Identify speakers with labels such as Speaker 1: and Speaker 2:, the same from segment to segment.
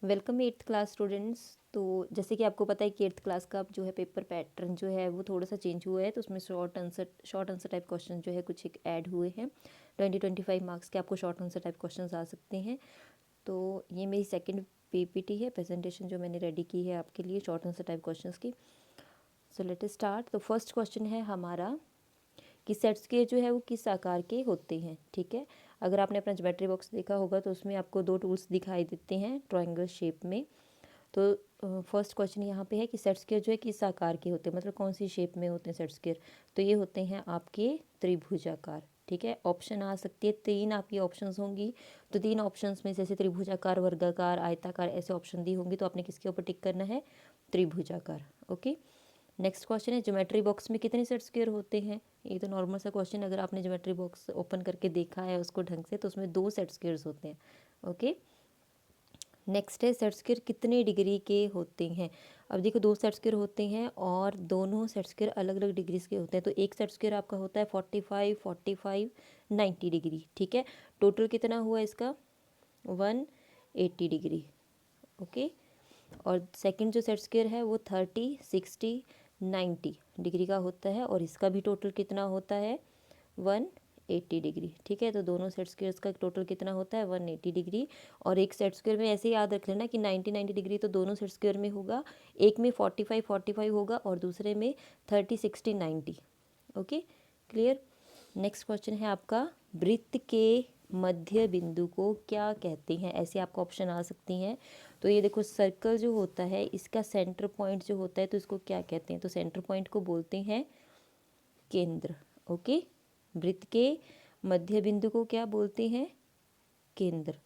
Speaker 1: Welcome eighth class students. तो जैसे कि आपको पता है कि एट्थ क्लास का जो है पेपर पैटर्न जो है वो थोड़ा सा चेंज हुआ है, तो उसमें शॉर्ट आंसर टाइप क्वेश्चन जो है कुछ एक ऐड हुए हैं। 20-25 मार्क्स के आपको शॉर्ट आंसर टाइप क्वेश्चन आ सकते हैं। तो ये मेरी सेकंड पीपीटी है, प्रेजेंटेशन जो मैंने रेडी की है आपके लिए शॉर्ट आंसर टाइप क्वेश्चन की। So let us start. तो फर्स्ट क्वेश्चन है हमारा कि सेट स्क्वायर जो है वो किस आकार के होते हैं। ठीक है, अगर आपने अपना ज्योमेट्री बॉक्स देखा होगा तो उसमें आपको दो टूल्स दिखाई देते हैं ट्रायंगल शेप में। तो फर्स्ट क्वेश्चन यहाँ पे है कि सेट स्क्वायर जो है किस आकार के होते हैं, मतलब कौन सी शेप में होते हैं सेट स्क्वायर। तो ये होते हैं आपके त्रिभुजाकार। ठीक है, ऑप्शन आ सकती है, तीन आपकी ऑप्शंस होंगी। तो तीन ऑप्शंस में जैसे त्रिभुजाकार, वर्गाकार, आयताकार ऐसे ऑप्शन दी होंगी, तो आपने किसके ऊपर टिक करना है, त्रिभुजाकार। ओके, नेक्स्ट क्वेश्चन है ज्योमेट्री बॉक्स में कितने सेट स्क्वायर होते हैं। ये तो नॉर्मल सा क्वेश्चन, अगर आपने ज्योमेट्री बॉक्स ओपन करके देखा है उसको ढंग से, तो उसमें 2 सेट स्क्वायर्स होते हैं। ओके, नेक्स्ट है सेट स्क्वायर कितने डिग्री के होते हैं। अब देखो 2 सेट स्क्वायर होते हैं और दोनों सेट स्क्वायर अलग अलग डिग्रीज के होते हैं। तो एक सेट स्क्वायर आपका होता है 45, 90 डिग्री। ठीक है, टोटल कितना हुआ इसका, 180 डिग्री। ओके, और सेकंड जो सेट स्क्वायर है वो 30, 60, 90 डिग्री का होता है, और इसका भी टोटल कितना होता है, 180 डिग्री। ठीक है, तो दोनों सेट स्क्वायर्स का टोटल कितना होता है, 180 डिग्री। और एक सेट स्क्वायर में ऐसे याद रख लेना कि 90 डिग्री तो दोनों सेट स्क्वायर में होगा, एक में 45 होगा और दूसरे में 30, 60, 90। Okay, clear. नेक्स्ट क्वेश्चन है आपका वृत्त के मध्य बिंदु को क्या कहते हैं। ऐसे आपको ऑप्शन आ सकती हैं। तो ये देखो सर्कल जो होता है इसका सेंटर पॉइंट जो होता है तो इसको क्या कहते हैं, तो सेंटर पॉइंट को बोलते हैं केंद्र। ओके, वृत्त के मध्य बिंदु को क्या बोलते हैं, केंद्र।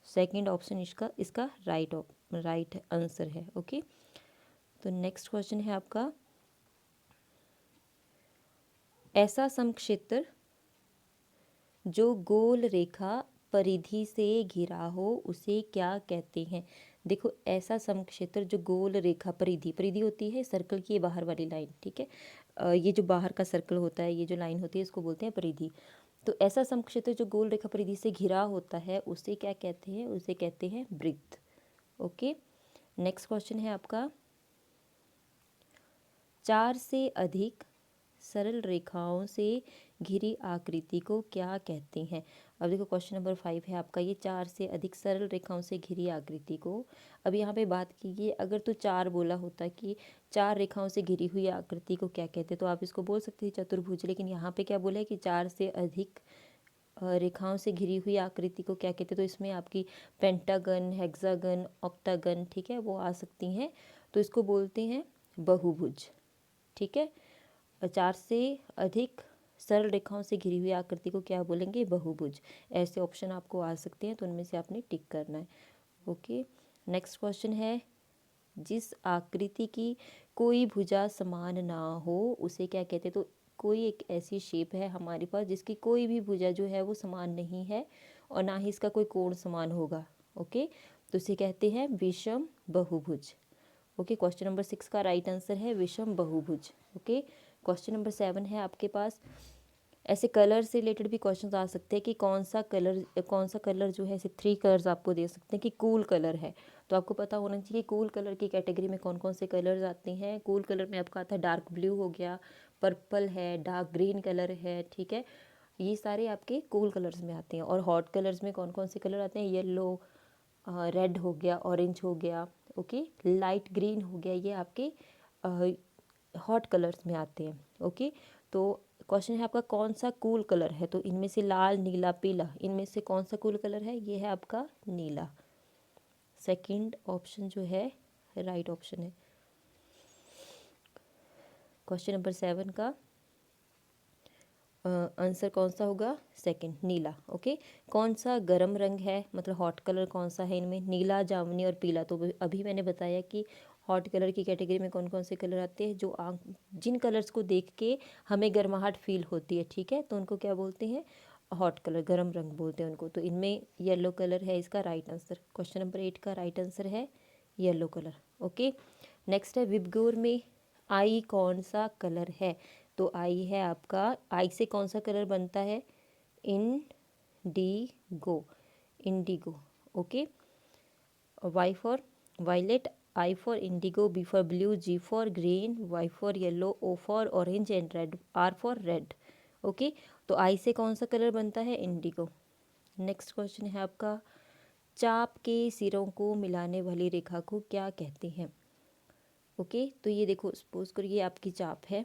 Speaker 1: सेकंड ऑप्शन इसका इसका राइट आंसर है। ओके, तो नेक्स्ट क्वेश्चन है आपका ऐसा समक्षेत्र जो गोल रेखा परिधि से घिरा हो उसे क्या कहते हैं। देखो ऐसा समक्षेत्र जो गोल रेखा परिधि होती है सर्कल की बाहर वाली लाइन। ठीक है, ये जो बाहर का सर्कल होता है, ये जो लाइन होती है इसको बोलते हैं परिधि। तो ऐसा समक्षेत्र जो गोल रेखा परिधि से घिरा होता है उसे क्या कहते हैं, उसे कहते हैं वृत्त। ओके, नेक्स्ट क्वेश्चन है आपका 4 से अधिक सरल रेखाओं से घिरी आकृति को क्या कहते हैं। अब देखो क्वेश्चन नंबर 5 है आपका, ये 4 से अधिक सरल रेखाओं से घिरी आकृति को। अब यहाँ पे बात कीजिए, अगर तो 4 बोला होता कि 4 रेखाओं से घिरी हुई आकृति को क्या कहते हैं, तो आप इसको बोल सकते हैं चतुर्भुज। लेकिन यहाँ पे क्या बोला है कि 4 से अधिक रेखाओं से घिरी हुई आकृति को क्या कहते हैं, तो इसमें आपकी पेंटागन, हेक्सागन, ऑक्टागन, ठीक है, वो आ सकती हैं। तो इसको बोलते हैं बहुभुज। ठीक है, 4 से अधिक सरल रेखाओं से घिरी हुई आकृति को क्या बोलेंगे, बहुभुज। ऐसे ऑप्शन आपको आ सकते हैं, तो उनमें से आपने टिक करना है। ओके, नेक्स्ट क्वेश्चन है जिस आकृति की कोई भुजा समान ना हो उसे क्या कहते हैं। तो कोई एक ऐसी शेप है हमारे पास जिसकी कोई भी भुजा जो है वो समान नहीं है और ना ही इसका कोई कोण समान होगा। ओके, तो इसे कहते हैं विषम बहुभुज। ओके, क्वेश्चन नंबर 6 का राइट आंसर है विषम बहुभुज। ओके, क्वेश्चन नंबर 7 है आपके पास, ऐसे कलर से रिलेटेड भी क्वेश्चन आ सकते हैं कि कौन सा कलर जो है, ऐसे 3 कलर्स आपको दे सकते हैं कि कूल कलर है। तो आपको पता होना चाहिए कूल कलर की कैटेगरी में कौन कौन से कलर्स आते हैं। कूल कलर में आपका आता है डार्क ब्लू हो गया, पर्पल है, डार्क ग्रीन कलर है। ठीक है, ये सारे आपके कूल कलर्स में आते हैं। और हॉट कलर्स में कौन कौन से कलर आते हैं, येलो, रेड हो गया, ऑरेंज हो गया, ओके, लाइट ग्रीन हो गया, ये आपके हॉट कलर्स में आते हैं। ओके, तो क्वेश्चन है आपका कौन सा कूल कलर है। तो इनमें से लाल, नीला, पीला, इनमें से कौन सा कूल कलर है, ये है आपका नीला। सेकंड ऑप्शन जो है राइट ऑप्शन है। क्वेश्चन नंबर 7 का आंसर कौन सा होगा, सेकंड, नीला। ओके, कौन सा गर्म रंग है, मतलब हॉट कलर कौन सा है इनमें, नीला, जामुनी और पीला। तो अभी मैंने बताया कि हॉट कलर की कैटेगरी में कौन कौन से कलर आते हैं, जो जिन कलर्स को देख के हमें गर्माहट फील होती है। ठीक है, तो उनको क्या बोलते हैं, हॉट कलर, गर्म रंग बोलते हैं उनको। तो इनमें येलो कलर है इसका राइट आंसर। क्वेश्चन नंबर 8 का राइट आंसर है येलो कलर। ओके, नेक्स्ट है विबगोर में आई कौन सा कलर है। तो आई है आपका, आई से कौन सा कलर बनता है, indigo, indigo. Okay, Y for violet, I for indigo, B for blue, G for green, Y for yellow, O for orange and red, R for red. Okay, तो I से कौन सा कलर बनता है? इंडिगो। नेक्स्ट क्वेश्चन है आपका, चाप के सिरों को मिलाने वाली रेखा को क्या कहते हैं? ओके, तो ये देखो, सपोज करो ये आपकी चाप है।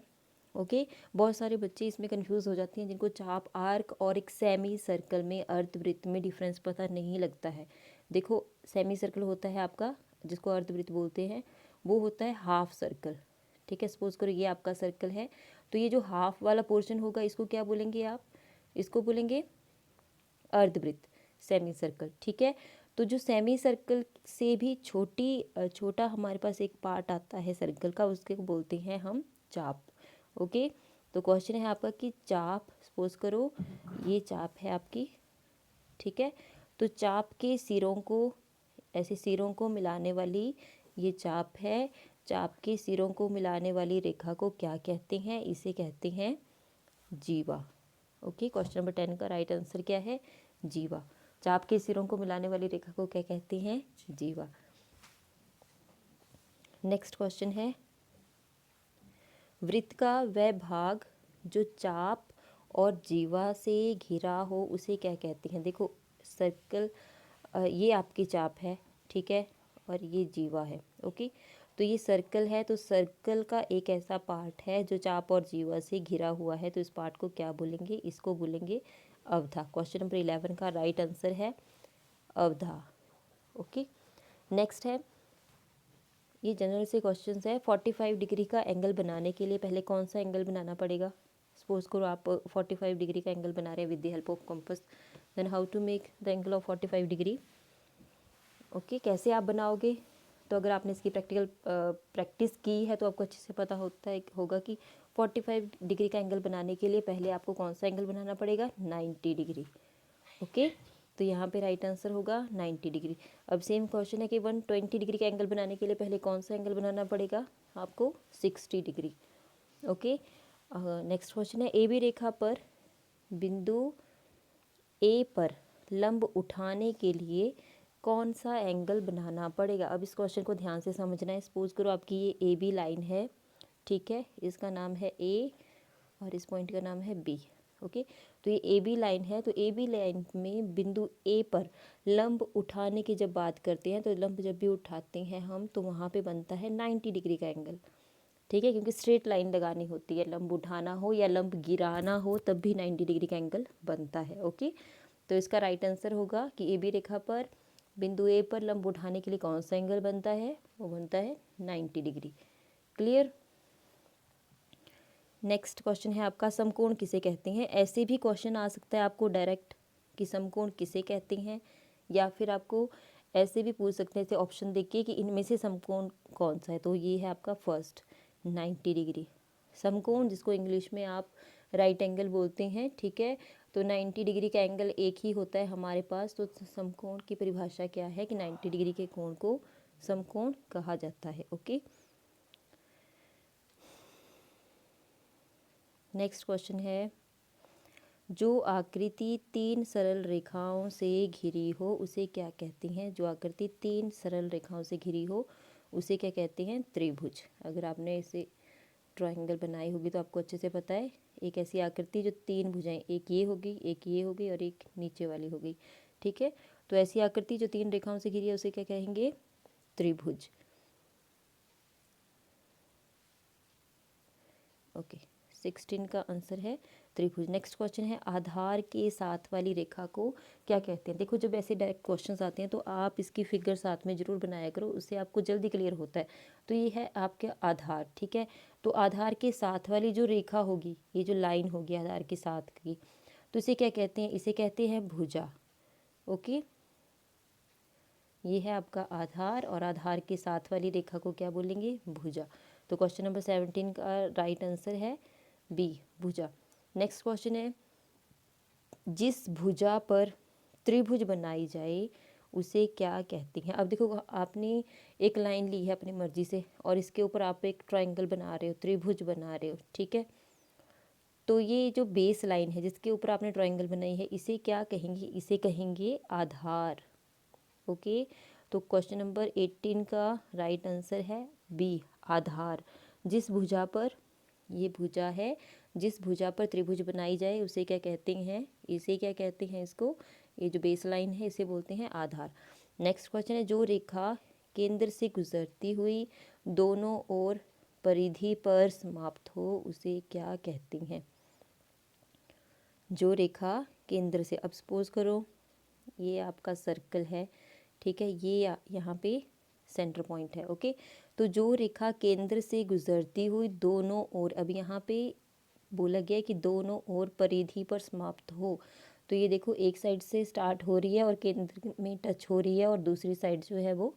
Speaker 1: ओके, बहुत सारे बच्चे इसमें कंफ्यूज हो जाते हैं जिनको चाप, आर्क और एक सेमी सर्कल में, अर्धवृत्त में डिफरेंस पता नहीं लगता है। देखो, सेमी सर्कल होता है आपका, जिसको अर्धवृत्त बोलते हैं, वो होता है हाफ सर्कल। ठीक है, सपोज करो ये आपका सर्कल है, तो ये जो हाफ वाला पोर्शन होगा इसको क्या बोलेंगे आप? इसको बोलेंगे अर्धवृत्त, सेमी सर्कल। ठीक है, तो जो सेमी सर्कल से भी छोटा हमारे पास एक पार्ट आता है सर्कल का, उसके को बोलते हैं हम चाप। ओके, तो क्वेश्चन है आपका कि चाप, सपोज करो ये चाप है आपकी। ठीक है, तो चाप के सिरों को, ऐसे सिरों को मिलाने वाली ये चाप है, चाप के सिरों को मिलाने वाली रेखा को क्या कहते हैं? इसे कहते हैं जीवा। ओके, क्वेश्चन नंबर 10 का राइट आंसर क्या है? जीवा। चाप के सिरों को मिलाने वाली रेखा को क्या कहते हैं? जीवा। नेक्स्ट क्वेश्चन है, वृत्त का वह भाग जो चाप और जीवा से घिरा हो उसे क्या कहते हैं? देखो, सर्कल, ये आपकी चाप है, ठीक है, और ये जीवा है। ओके, तो ये सर्कल है, तो सर्कल का एक ऐसा पार्ट है जो चाप और जीवा से घिरा हुआ है, तो इस पार्ट को क्या बोलेंगे? इसको बोलेंगे अवधा। क्वेश्चन नंबर 11 का राइट आंसर है अवधा। ओके, नेक्स्ट है, ये जनरल से क्वेश्चंस है, 45 डिग्री का एंगल बनाने के लिए पहले कौन सा एंगल बनाना पड़ेगा? सपोज करो आप 45 डिग्री का एंगल बना रहे हैं with the help of compass, then how to make the angle of 45 degree? Okay, कैसे आप बनाओगे? तो अगर आपने इसकी प्रैक्टिस की है तो आपको अच्छे से पता होगा कि 45 डिग्री का एंगल बनाने के लिए पहले आपको कौन सा एंगल बनाना पड़ेगा? 90 डिग्री। ओके, तो यहाँ पे राइट आंसर होगा 90 डिग्री। अब सेम क्वेश्चन है कि 120 डिग्री का एंगल बनाने के लिए पहले कौन सा एंगल बनाना पड़ेगा आपको? 60 डिग्री। ओके, नेक्स्ट क्वेश्चन है, ए बी रेखा पर बिंदु ए पर लंब उठाने के लिए कौन सा एंगल बनाना पड़ेगा? अब इस क्वेश्चन को ध्यान से समझना है। सपोज करो आपकी ये ए बी लाइन है, ठीक है, इसका नाम है ए और इस पॉइंट का नाम है बी। ओके, तो ये ए बी लाइन है, तो ए बी लाइन में बिंदु ए पर लंब उठाने की जब बात करते हैं, तो लंब जब भी उठाते हैं हम, तो वहाँ पे बनता है 90 डिग्री का एंगल। ठीक है, क्योंकि स्ट्रेट लाइन लगानी होती है, लंब उठाना हो या लंब गिराना हो तब भी 90 डिग्री का एंगल बनता है। ओके, तो इसका राइट आंसर होगा कि ए बी रेखा पर बिंदु ए पर लंब उठाने के लिए कौन सा एंगल बनता है? वो बनता है 90 डिग्री। क्लियर? नेक्स्ट क्वेश्चन है आपका, समकोण किसे कहते हैं? ऐसे भी क्वेश्चन आ सकता है आपको डायरेक्ट कि समकोण किसे कहते हैं, या फिर आपको ऐसे भी पूछ सकते हैं, ऐसे ऑप्शन देखिए कि इनमें से समकोण कौन सा है। तो ये है आपका फर्स्ट 90 डिग्री समकोण, जिसको इंग्लिश में आप राइट एंगल बोलते हैं। ठीक है, तो 90 डिग्री का एंगल एक ही होता है हमारे पास, तो समकोण की परिभाषा क्या है कि 90 डिग्री के कोण को समकोण कहा जाता है। ओके, नेक्स्ट क्वेश्चन है, जो आकृति 3 सरल रेखाओं से घिरी हो उसे क्या कहते हैं? जो आकृति 3 सरल रेखाओं से घिरी हो उसे क्या कहते हैं? त्रिभुज। अगर आपने इसे ट्रायंगल बनाई होगी तो आपको अच्छे से पता है, एक ऐसी आकृति जो 3 भुजाएं, एक ये होगी, एक ये होगी और एक नीचे वाली होगी। ठीक है, तो ऐसी आकृति जो 3 रेखाओं से घिरी है उसे क्या कहेंगे? त्रिभुज। ओके, 16 का आंसर है त्रिभुज। नेक्स्ट क्वेश्चन है, आधार के साथ वाली रेखा को क्या कहते हैं? देखो, जब ऐसे डायरेक्ट क्वेश्चंस आते हैं तो आप इसकी फिगर साथ में जरूर बनाया करो, उससे आपको जल्दी क्लियर होता है। तो ये है आपके आधार। ठीक है, तो आधार के साथ वाली जो रेखा होगी, ये जो लाइन होगी आधार के साथ की, तो इसे क्या कहते हैं? इसे कहते हैं भुजा। ओके, ये है आपका आधार, और आधार के साथ वाली रेखा को क्या बोलेंगे? भुजा। तो क्वेश्चन नंबर 17 का राइट आंसर है बी, भुजा। नेक्स्ट क्वेश्चन है, जिस भुजा पर त्रिभुज बनाई जाए उसे क्या कहते हैं? अब देखो, आपने एक लाइन ली है अपनी मर्जी से और इसके ऊपर आप एक ट्रायंगल बना रहे हो, त्रिभुज बना रहे हो। ठीक है, तो ये जो बेस लाइन है जिसके ऊपर आपने ट्रायंगल बनाई है, इसे क्या कहेंगे? इसे कहेंगे आधार। ओके, तो क्वेश्चन नंबर 18 का राइट आंसर है बी, आधार। जिस भुजा पर, ये भुजा है, जिस भुजा पर त्रिभुज बनाई जाए उसे क्या कहते हैं, इसे क्या कहते हैं, इसको, ये जो बेस लाइन है इसे बोलते हैं आधार। नेक्स्ट क्वेश्चन है, जो रेखा केंद्र से गुजरती हुई दोनों ओर परिधि पर समाप्त हो उसे क्या कहते हैं। जो रेखा केंद्र से, अब सपोज करो ये आपका सर्कल है, ठीक है, ये यहाँ पे सेंटर पॉइंट है, ओके। तो जो रेखा केंद्र से गुजरती हुई दोनों ओर, अब यहाँ पे बोला गया है कि दोनों ओर परिधि पर समाप्त हो, तो ये देखो एक साइड से स्टार्ट हो रही है और केंद्र में टच हो रही है, और दूसरी साइड जो है वो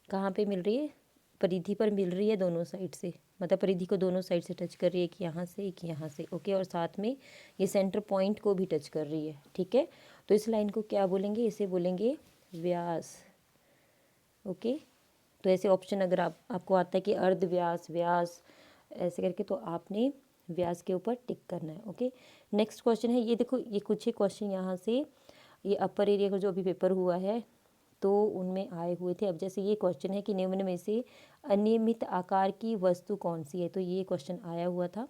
Speaker 1: कहाँ पे मिल रही है, परिधि पर मिल रही है दोनों साइड से, मतलब परिधि को दोनों साइड से टच कर रही है, एक यहाँ से एक यहाँ से, ओके, और साथ में ये सेंटर पॉइंट को भी टच कर रही है, ठीक है। तो इस लाइन को क्या बोलेंगे, इसे बोलेंगे व्यास, ओके। तो ऐसे ऑप्शन अगर आपको आता है कि अर्ध व्यास, व्यास, ऐसे करके, तो आपने व्यास के ऊपर टिक करना है, ओके। नेक्स्ट क्वेश्चन है, ये देखो ये कुछ ही क्वेश्चन यहाँ से ये अपर एरिया का जो अभी पेपर हुआ है तो उनमें आए हुए थे। अब जैसे ये क्वेश्चन है कि निम्न में से अनियमित आकार की वस्तु कौन सी है, तो ये क्वेश्चन आया हुआ था।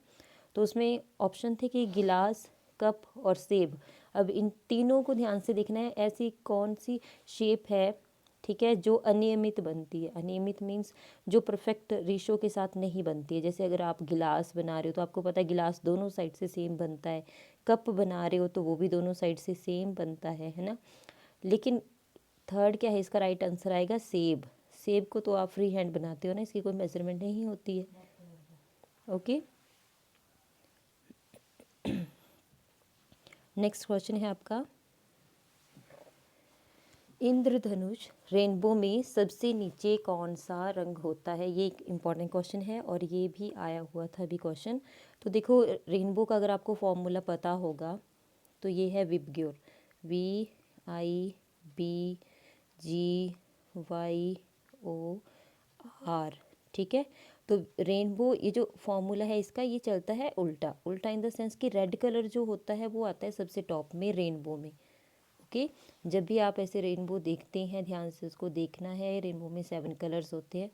Speaker 1: तो उसमें ऑप्शन थे कि गिलास, कप और सेब। अब इन तीनों को ध्यान से देखना है, ऐसी कौन सी शेप है, ठीक है, जो अनियमित बनती है। अनियमित मीन्स जो परफेक्ट रेशो के साथ नहीं बनती है। जैसे अगर आप गिलास बना रहे हो तो आपको पता है गिलास दोनों साइड से सेम बनता है, कप बना रहे हो तो वो भी दोनों साइड से सेम बनता है ना। लेकिन थर्ड क्या है, इसका राइट आंसर आएगा सेब। सेब को तो आप फ्री हैंड बनाते हो ना, इसकी कोई मेजरमेंट नहीं होती है, ओके। नेक्स्ट क्वेश्चन है आपका, इंद्रधनुष रेनबो में सबसे नीचे कौन सा रंग होता है। ये एक इम्पॉर्टेंट क्वेश्चन है और ये भी आया हुआ था अभी क्वेश्चन। तो देखो रेनबो का अगर आपको फॉर्मूला पता होगा तो ये है विबग्योर, VIBGYOR, ठीक है। तो रेनबो ये जो फॉर्मूला है इसका, ये चलता है उल्टा, उल्टा इन द सेंस कि रेड कलर जो होता है वो आता है सबसे टॉप में रेनबो में, ओके। जब भी आप ऐसे रेनबो देखते हैं ध्यान से उसको देखना है, रेनबो में 7 कलर्स होते हैं,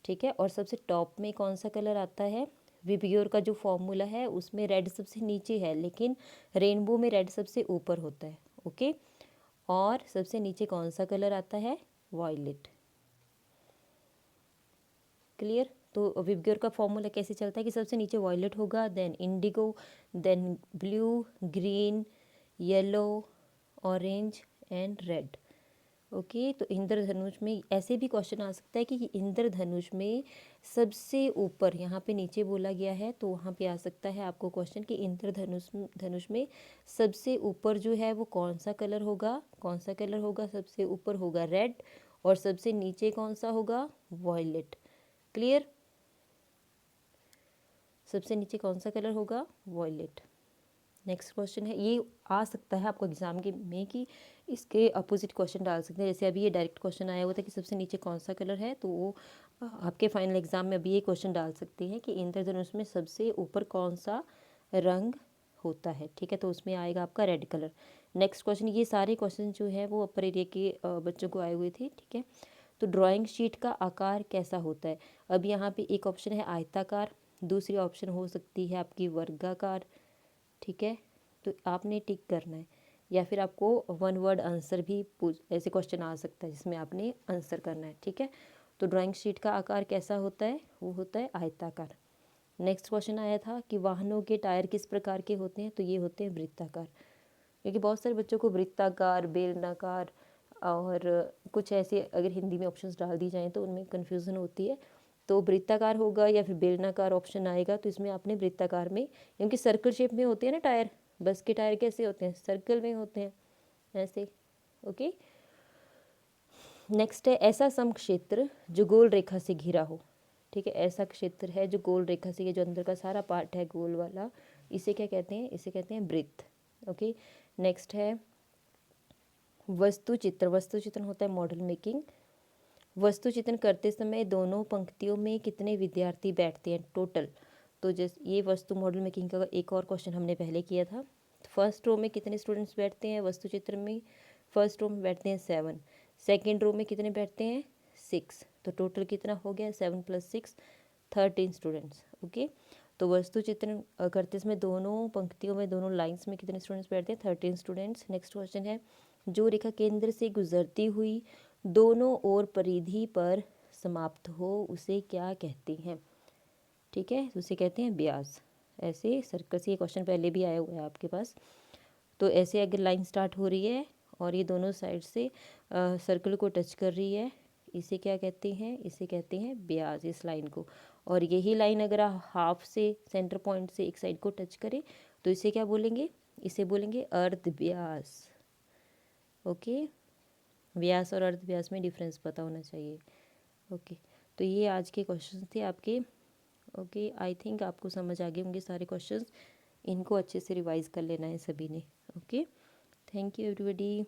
Speaker 1: ठीक है। और सबसे टॉप में कौन सा कलर आता है, विबग्योर का जो फॉर्मूला है उसमें रेड सबसे नीचे है, लेकिन रेनबो में रेड सबसे ऊपर होता है, ओके। और सबसे नीचे कौन सा कलर आता है, वॉयलेट, क्लियर। तो विबग्योर का फॉर्मूला कैसे चलता है कि सबसे नीचे वॉयलेट होगा, then indigo, then blue, green, yellow, orange and red, okay. तो इंद्रधनुष में ऐसे भी क्वेश्चन आ सकता है कि इंद्रधनुष में सबसे ऊपर, यहाँ पे नीचे बोला गया है तो वहाँ पे आ सकता है आपको क्वेश्चन कि धनुष में सबसे ऊपर जो है वो कौन सा कलर होगा, कौन सा कलर होगा, सबसे ऊपर होगा रेड और सबसे नीचे कौन सा होगा, वॉयलेट, क्लियर। सबसे नीचे कौन सा कलर होगा, वॉयलेट। नेक्स्ट क्वेश्चन है, ये आ सकता है आपको एग्जाम के में कि इसके अपोजिट क्वेश्चन डाल सकते हैं। जैसे अभी ये डायरेक्ट क्वेश्चन आया हुआ था कि सबसे नीचे कौन सा कलर है, तो वो आपके फाइनल एग्जाम में अभी ये क्वेश्चन डाल सकते हैं कि इंद्रधनुष में सबसे ऊपर कौन सा रंग होता है, ठीक है। तो उसमें आएगा आपका रेड कलर। नेक्स्ट क्वेश्चन, ये सारे क्वेश्चन जो है वो अपर एरिया के बच्चों को आए हुए थे, ठीक है। तो ड्राइंग शीट का आकार कैसा होता है। अब यहाँ पे एक ऑप्शन है आयताकार, दूसरी ऑप्शन हो सकती है आपकी वर्गाकार, ठीक है। तो आपने टिक करना है, या फिर आपको वन वर्ड आंसर भी ऐसे क्वेश्चन आ सकता है जिसमें आपने आंसर करना है, ठीक है। तो ड्राइंग शीट का आकार कैसा होता है, वो होता है आयताकार। नेक्स्ट क्वेश्चन आया था कि वाहनों के टायर किस प्रकार के होते हैं, तो ये होते हैं वृत्ताकार, क्योंकि बहुत सारे बच्चों को वृत्ताकार, बेलनाकार और कुछ ऐसे अगर हिंदी में ऑप्शंस डाल दी जाएँ तो उनमें कन्फ्यूज़न होती है। तो वृत्ताकार होगा या फिर बेलनाकार ऑप्शन आएगा, तो इसमें आपने वृत्ताकार में, क्योंकि सर्कल शेप में होते हैं ना टायर, बस के टायर कैसे होते हैं, सर्कल में होते हैं ऐसे, ओके। नेक्स्ट है ऐसा समक्षेत्र जो गोल रेखा से घिरा हो, ठीक है। ऐसा क्षेत्र है जो गोल रेखा से, ये जो अंदर का सारा पार्ट है गोल वाला, इसे क्या कहते हैं, इसे कहते हैं वृत्त, ओके। नेक्स्ट है वस्तु चित्र। वस्तु चित्रण होता है मॉडल मेकिंग। वस्तु चित्रण करते समय दोनों पंक्तियों में कितने विद्यार्थी बैठते हैं टोटल। तो जैसे ये वस्तु मॉडल मेकिंग का एक और क्वेश्चन हमने पहले किया था। फर्स्ट रो में कितने स्टूडेंट्स बैठते हैं वस्तु चित्र में, फर्स्ट रो में बैठते हैं 7, सेकेंड रो में कितने बैठते हैं 6, तो टोटल कितना हो गया 7 + 6 13 स्टूडेंट्स। ओके, तो वस्तु चित्रण करते इसमें दोनों पंक्तियों में दोनों लाइंस में कितने स्टूडेंट्स बैठते हैं 13 स्टूडेंट्स। नेक्स्ट क्वेश्चन है जो रेखा केंद्र से गुजरती हुई दोनों ओर परिधि पर समाप्त हो उसे क्या कहते हैं। ठीक है, तो उसे कहते हैं व्यास। ऐसे सर्कल से ये क्वेश्चन पहले भी आया हुआ है आपके पास। तो ऐसे अगर लाइन स्टार्ट हो रही है और ये दोनों साइड से सर्कल को टच कर रही है, इसे क्या कहते हैं, इसे कहते हैं व्यास इस लाइन को। और यही लाइन अगर हाफ से सेंटर पॉइंट से एक साइड को टच करे तो इसे क्या बोलेंगे, इसे बोलेंगे अर्ध व्यास। ओके, व्यास और अर्ध व्यास में डिफरेंस पता होना चाहिए। ओके, तो ये आज के क्वेश्चन थे आपके। ओके, आई थिंक आपको समझ आ गए होंगे सारे क्वेश्चंस। इनको अच्छे से रिवाइज कर लेना है सभी ने। Okay, thank you everybody.